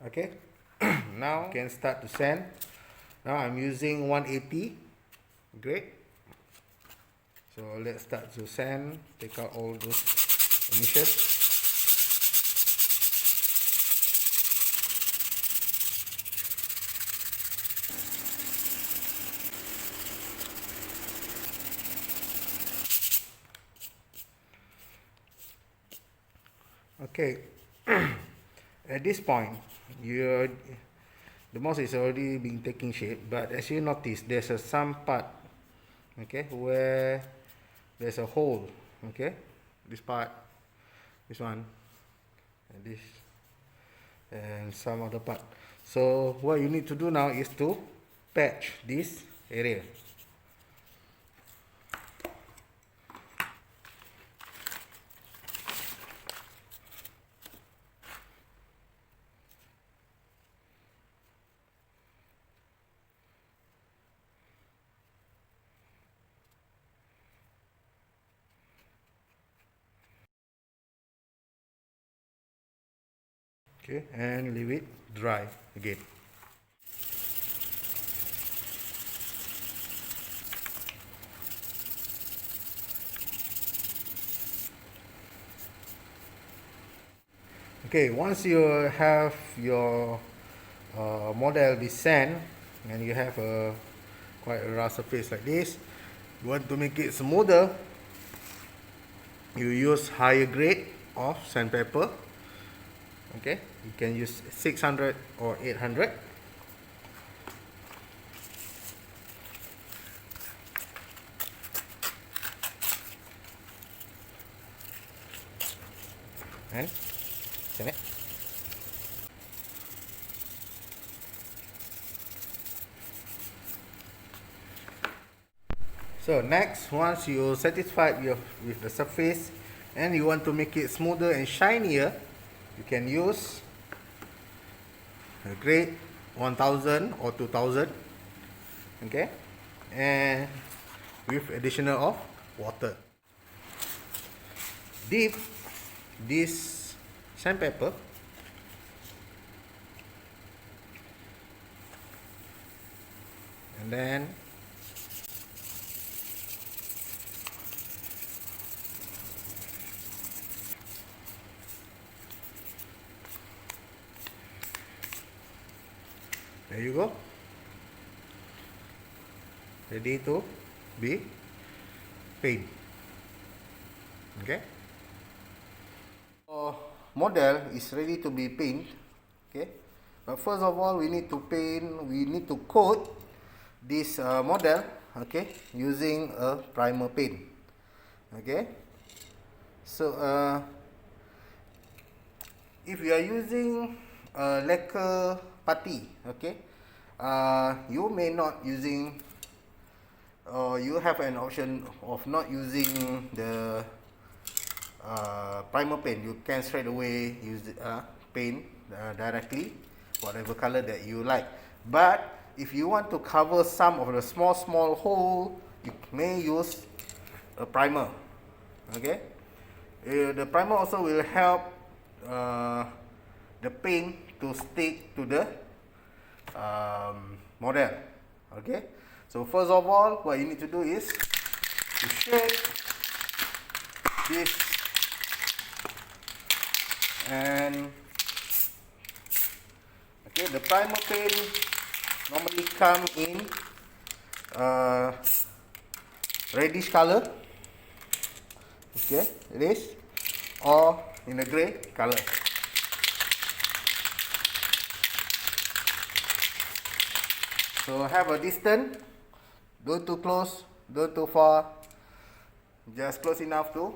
Okay. Now can start to sand. Now I'm using 180 grade. So let's start to sand, take out all those emissions. Okay. At this point, the mouse is already been taking shape, but as you notice, there's some part, okay, where there's a hole, okay, this part, this one, and this, and some other part. So what you need to do now is to patch this area. Okay, and leave it dry again. Okay, once you have your model descend and you have a quite a rough surface like this, you want to make it smoother, you use higher grade of sandpaper. Okay, you can use 600 or 800. And sand it. So next, once you're satisfied with the surface and you want to make it smoother and shinier, you can use a grade 1000 or 2000, okay, and with additional of water. Dip this sandpaper and then there you go, ready to be paint. Okay, model is ready to be painted. Okay, but first of all we need to coat this model, okay, using a primer paint. Okay, so if you are using lacquer putty, okay, you may not using, you have an option of not using the primer paint. You can straight away use paint directly, whatever color that you like. But if you want to cover some of the small hole, you may use a primer. Okay, the primer also will help the paint to stick to the model. Okay, so first of all, what you need to do is to shake this, and okay, the primer paint normally come in reddish color, okay, it is, or in a grey color. So have a distance, don't too close, don't too far, just close enough to,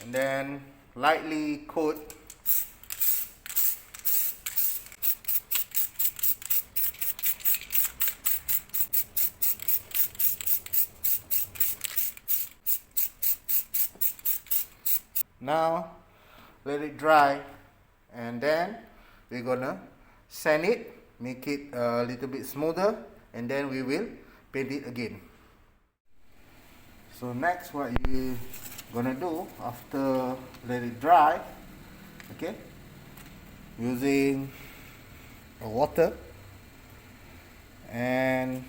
and then lightly coat. Now let it dry, and then we're gonna sand it, make it a little bit smoother, and then we will paint it again. So next, what you gonna do after let it dry, okay, using a water and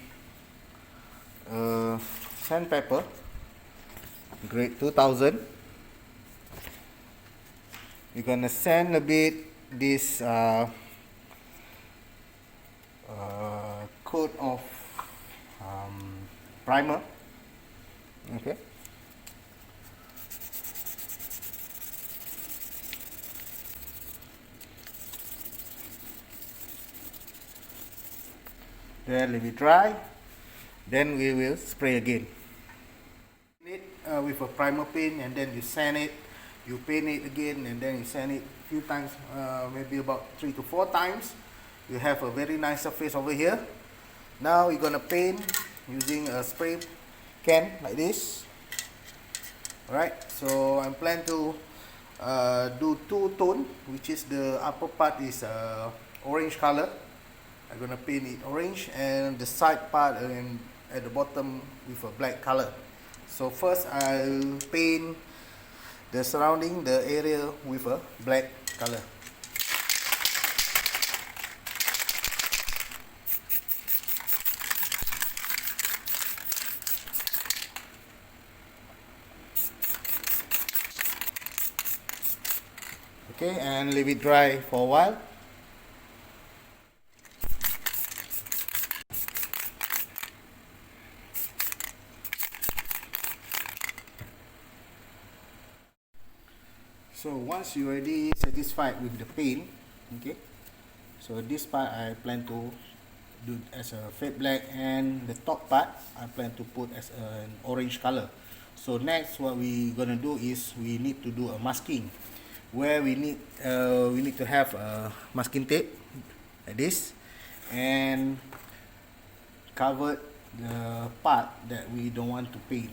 sandpaper grade 2000. You're gonna sand a bit this coat of primer. Okay. Then leave it dry. Then we will spray again. It with a primer paint, and then you sand it. You paint it again, and then you sand it a few times, maybe about 3 to 4 times. You have a very nice surface over here. Now you're gonna paint using a spray can like this. Alright, so I'm planning to do 2-tone, which is the upper part is orange color. I'm gonna paint it orange, and the side part and at the bottom with a black color. So first I'll paint the surrounding the area with a black color. Okay, and leave it dry for a while. So once you're already satisfied with the paint, okay, so this part I plan to do as a fade black, and the top part I plan to put as an orange color. So next what we gonna do is we need to do a masking, where we need to have a masking tape like this and cover the part that we don't want to paint.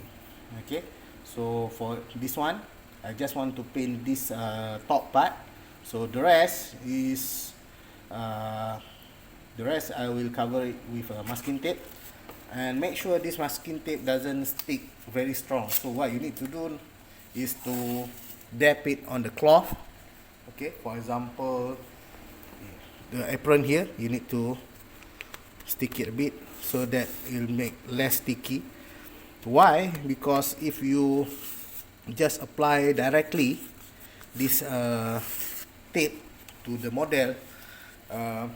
Okay, so for this one I just want to paint this top part. So the rest I will cover it with a masking tape, and make sure this masking tape doesn't stick very strong. So what you need to do is to dab it on the cloth. Okay, for example the apron here, you need to stick it a bit so that it will make less sticky. Why? Because if you just apply directly this tape to the model, I'm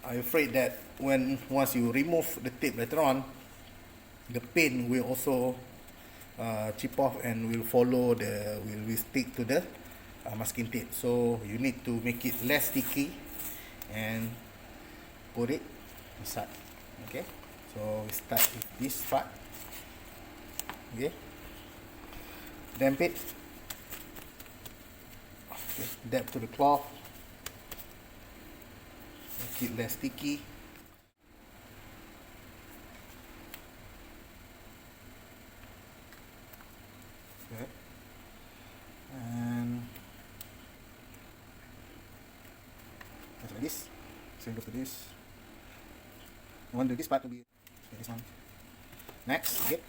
afraid that once you remove the tape later on, the paint will also chip off and will stick to the masking tape. So you need to make it less sticky and put it inside. Okay, so we start with this part. Okay, damp it. Okay, dab to the cloth, make it less sticky. Okay, and just like this. Same goes to this. I want this part to be this one. Next, okay,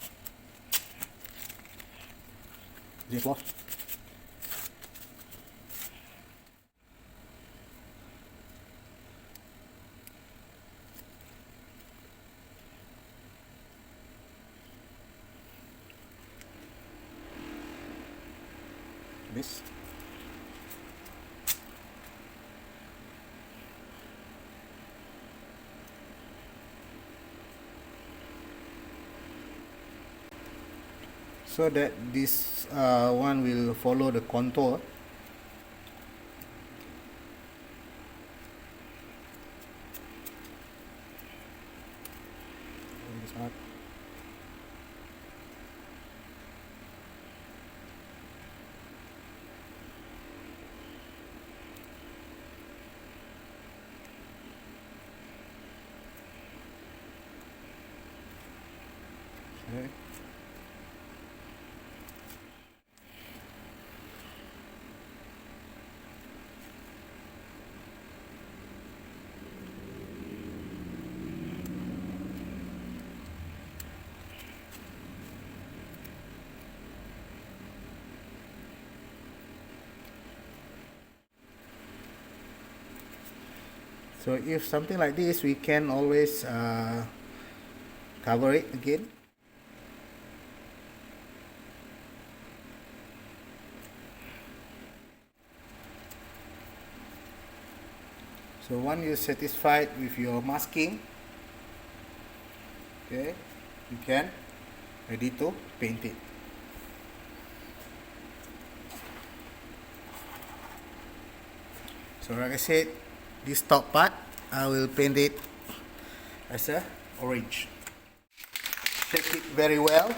this cloth. This. So that this one will follow the contour. This part. Okay. So if something like this, we can always cover it again. So once you're satisfied with your masking, okay, you can ready to paint it. So like I said, this top part I will paint it as a orange. Shake it very well.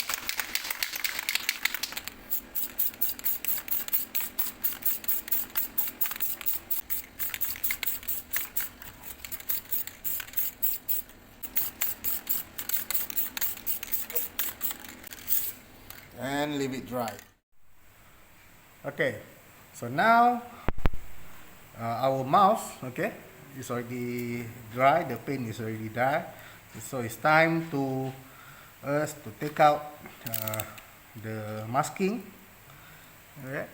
And leave it dry. Okay, so now our mouse, okay, is already dry. The paint is already dry, so it's time to us to take out the masking. Okay.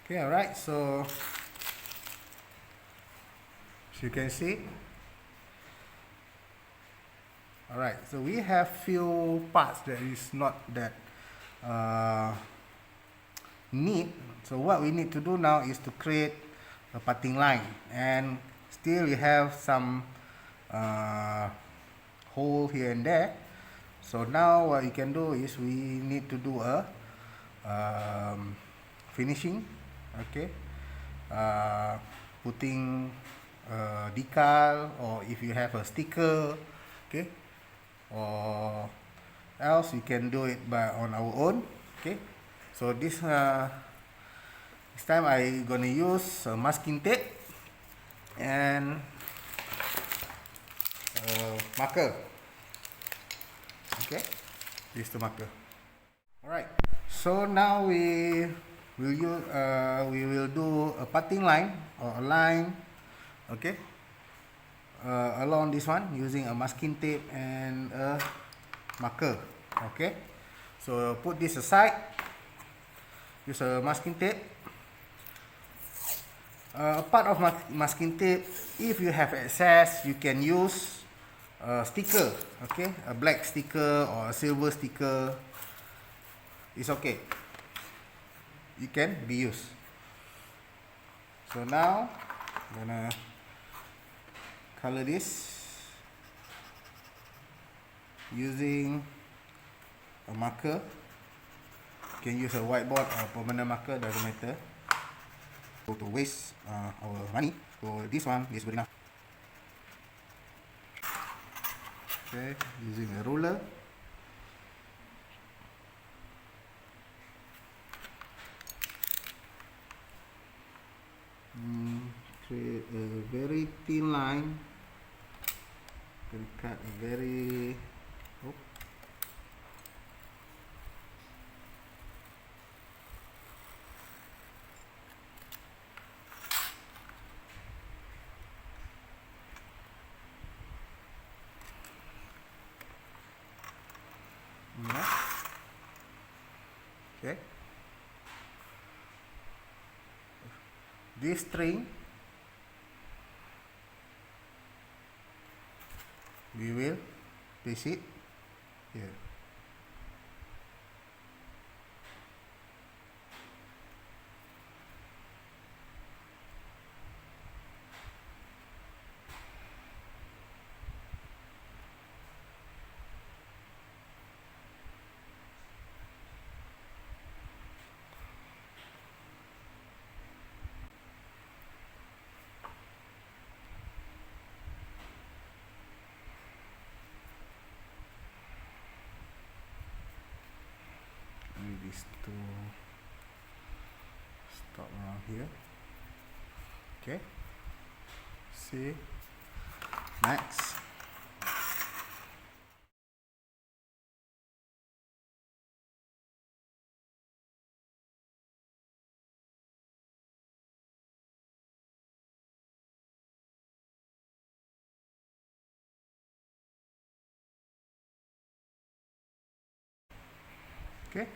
Okay, alright, so as you can see, alright, so we have few parts that is not that neat. So what we need to do now is to create a parting line, and still we have some hole here and there. So now what we can do is we need to do a finishing, okay, putting decal, or if you have a sticker, okay, or else you can do it by on our own. Okay, so this time I gonna use masking tape and marker. Okay, this is the marker. Alright, so now we will do a parting line or a line, okay, along this one using a masking tape and a marker. Okay, so put this aside, use a masking tape. Part of masking tape, if you have excess, you can use a sticker, okay, a black sticker or a silver sticker. It's okay, it can be used. So now I'm gonna color this using a marker. You can use a whiteboard or permanent marker, doesn't matter. So to waste our money, so this one is good enough. Okay, using a ruler. Create a very thin line. Can cut a very okay. This string we will place it here. These two stop around here. Okay, see, Next. Okay.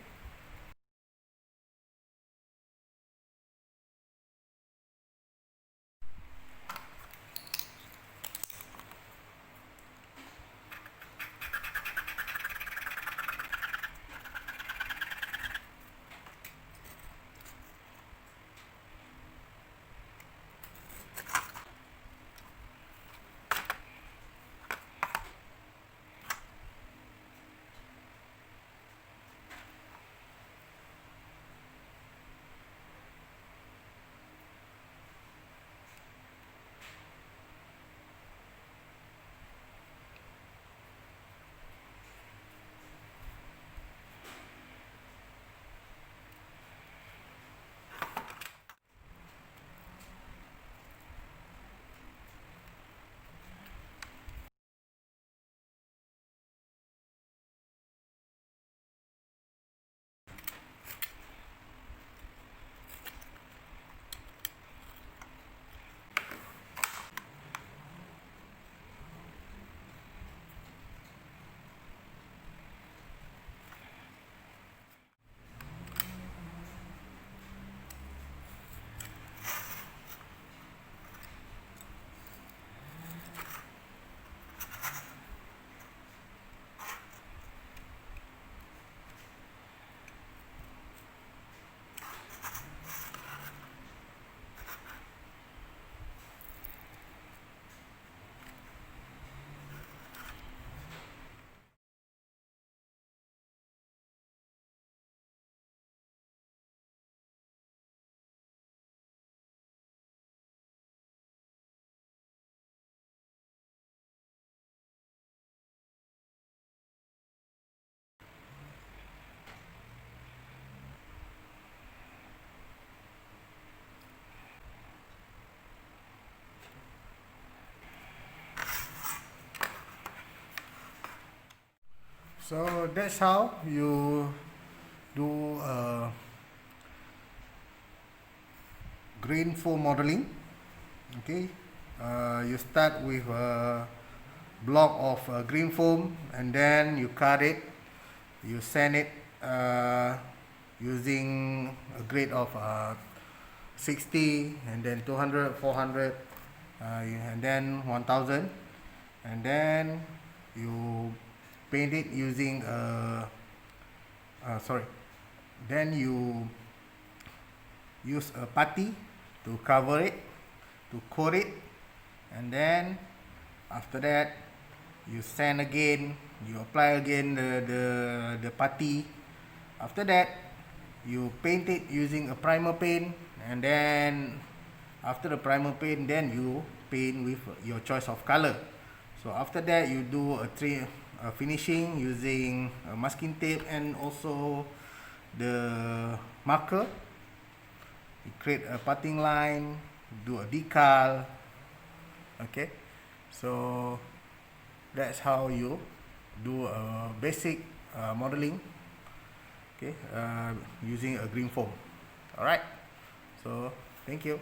So that's how you do green foam modeling. Okay, you start with a block of green foam, and then you cut it, you sand it using a grade of 60, and then 200, 400, and then 1000, and then you paint it using then you use a putty to cover it, to coat it, and then after that you sand again, you apply again the putty. After that you paint it using a primer paint, and then after the primer paint, then you paint with your choice of color. So after that you do a finishing using masking tape and also the marker. You create a putting line, do a decal. Okay, so that's how you do a basic modeling, okay, using a green foam. All right, so thank you.